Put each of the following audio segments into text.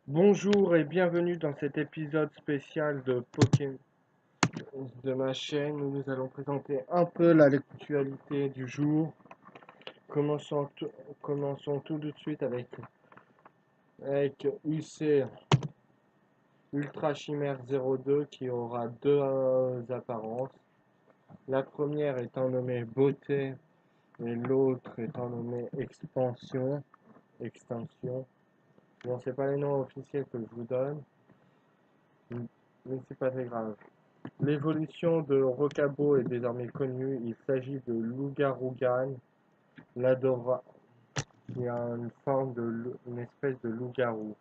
Bonjour et bienvenue dans cet épisode spécial de Pokémon de ma chaîne où nous allons présenter un peu l'actualité du jour. Commençons tout, commençons tout de suite avec UC Ultra Chimère 02 qui aura deux apparences. La première étant nommée Beauté et l'autre étant nommée Extension. Bon, c'est pas les noms officiels que je vous donne, mais c'est pas très grave. L'évolution de Rocabo est désormais connue. Il s'agit de Lougarougan, l'Adora, qui a une forme une espèce de loup-garou.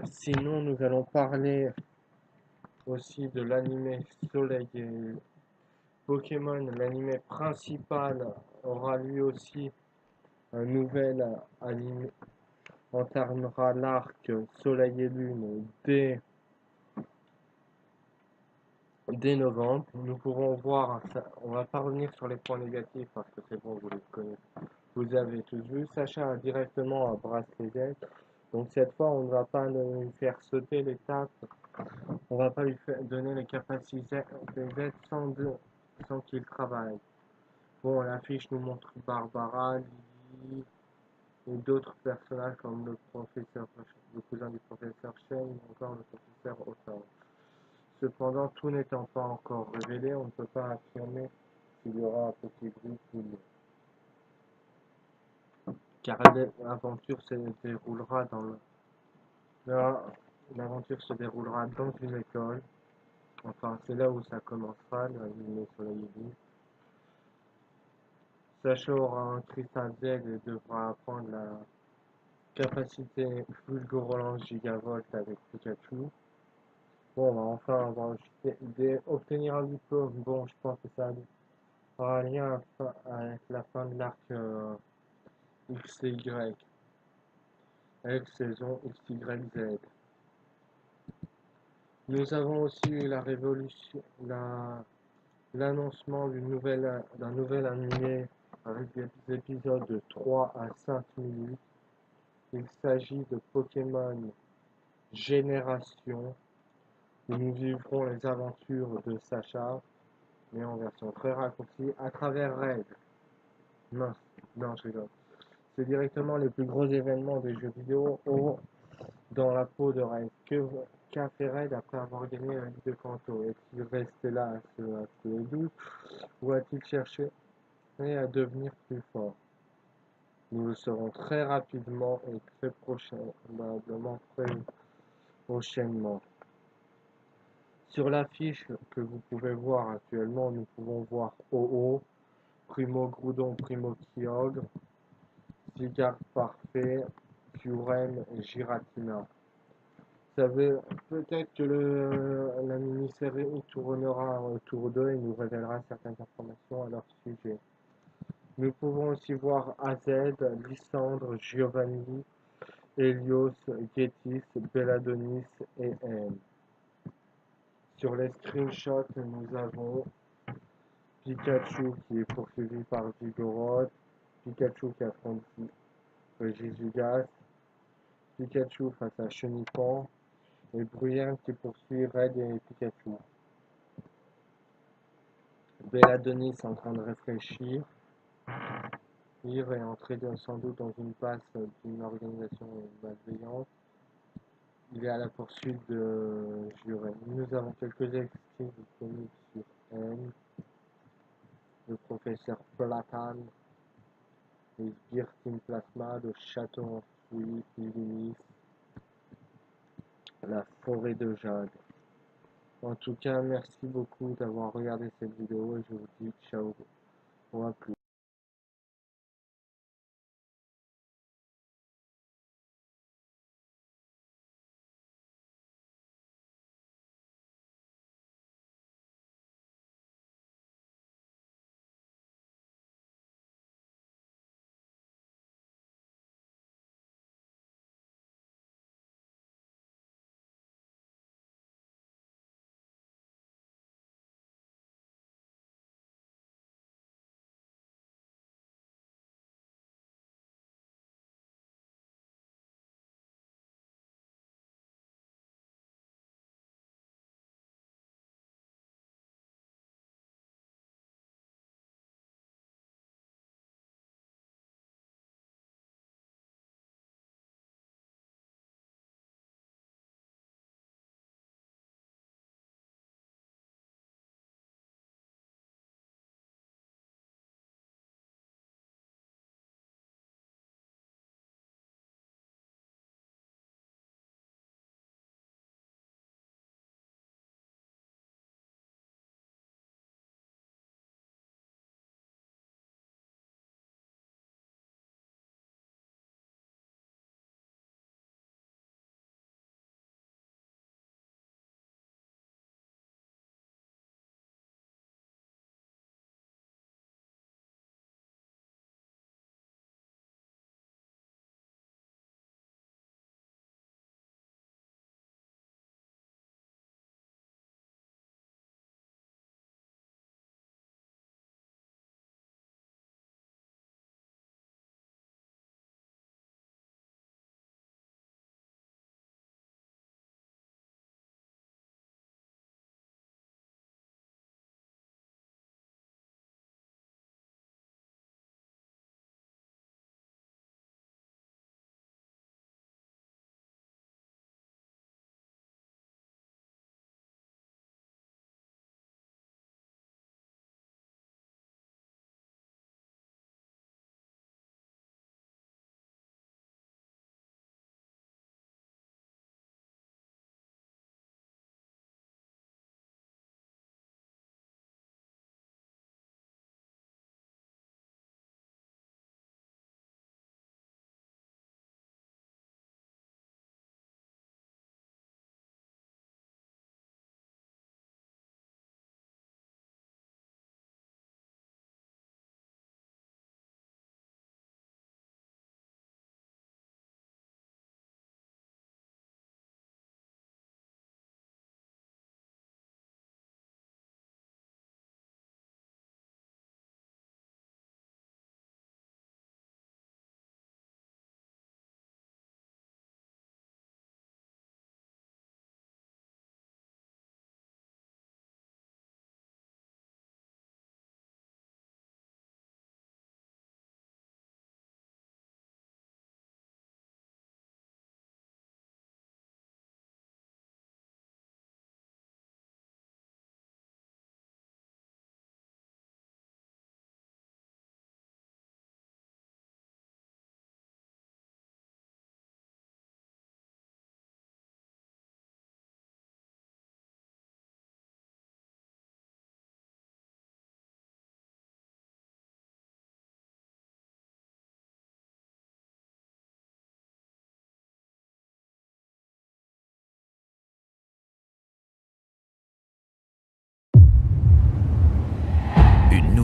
Sinon, nous allons parler aussi de l'anime Soleil et Pokémon. L'anime principal aura lui aussi un nouvel anime, entamera l'arc Soleil et Lune dès novembre. Nous pourrons voir, on va pas revenir sur les points négatifs parce que c'est bon, vous les connaissez. Vous avez tous vu, Sacha a directement brasse les ailes. Donc cette fois, on ne va pas lui faire sauter l'étape, on va pas lui donner les capacités des aides sans qu'il travaille. Bon, l'affiche nous montre Barbara, Lily et d'autres personnages comme le cousin du professeur Shane ou encore le professeur Otto. Cependant, tout n'étant pas encore révélé, on ne peut pas affirmer qu'il y aura un petit groupe ou non. Car l'aventure se déroulera l'aventure se déroulera dans une école. Enfin, c'est là où ça commencera, l'anime Soleil et Lune. Sacha aura un cristal Z et devra apprendre la capacité Fulgurolance Gigavolt avec Pikachu. Bon, on va enfin avoir obtenir un diplôme. Bon, je pense que ça aura lien avec la fin de l'arc XY, avec saison XYZ. Nous avons aussi eu l'annoncement d'un nouvel animé avec des épisodes de 3 à 5 minutes. Il s'agit de Pokémon Génération, où nous vivrons les aventures de Sacha, mais en version très raccourcie, à travers Red. Non, non, je rigole. C'est directement les plus gros événements des jeux vidéo dans la peau de Red. Qu'a fait Red après avoir gagné la Ligue de Kanto? Est-il resté là à se les doutes ou a-t-il cherché à devenir plus fort? Nous le saurons très rapidement et très probablement très prochainement. Sur l'affiche que vous pouvez voir actuellement, nous pouvons voir OO, Primo Groudon, Primo Kyogre, Zygarde Parfait, Kyurem et Giratina. Vous savez, peut-être que la mini-série tournera autour d'eux et nous révélera certaines informations à leur sujet. Nous pouvons aussi voir AZ, Lysandre, Giovanni, Helios, Getis, Belladonis et M. Sur les screenshots, nous avons Pikachu qui est poursuivi par Vigoroth, Pikachu qui affronte Regigigas, Pikachu face à Chenipan et Bruyant qui poursuit Red et Pikachu. Belladonis est en train de réfléchir. Ire est entré sans doute dans une passe d'une organisation malveillante. Il est à la poursuite de Jurel. Nous avons quelques extraits disponibles sur M, le professeur Platane, les sbires Team Plasma, le château enfoui, Illumis, la forêt de Jade. En tout cas, merci beaucoup d'avoir regardé cette vidéo et je vous dis ciao, ou à plus.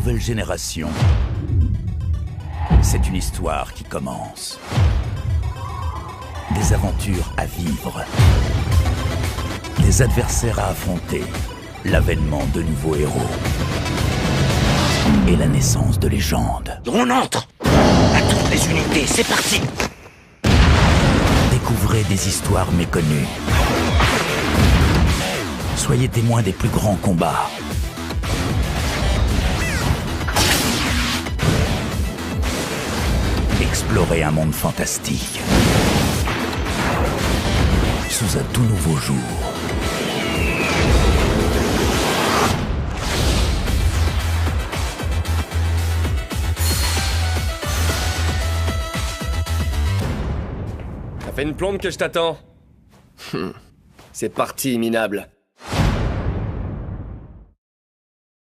nouvelle génération. C'est une histoire qui commence. Des aventures à vivre. Des adversaires à affronter. L'avènement de nouveaux héros. Et la naissance de légendes. On entre! À toutes les unités, c'est parti! Découvrez des histoires méconnues. Soyez témoins des plus grands combats. Explorez un monde fantastique. Sous un tout nouveau jour. Ça fait une plombe que je t'attends. C'est parti, minable.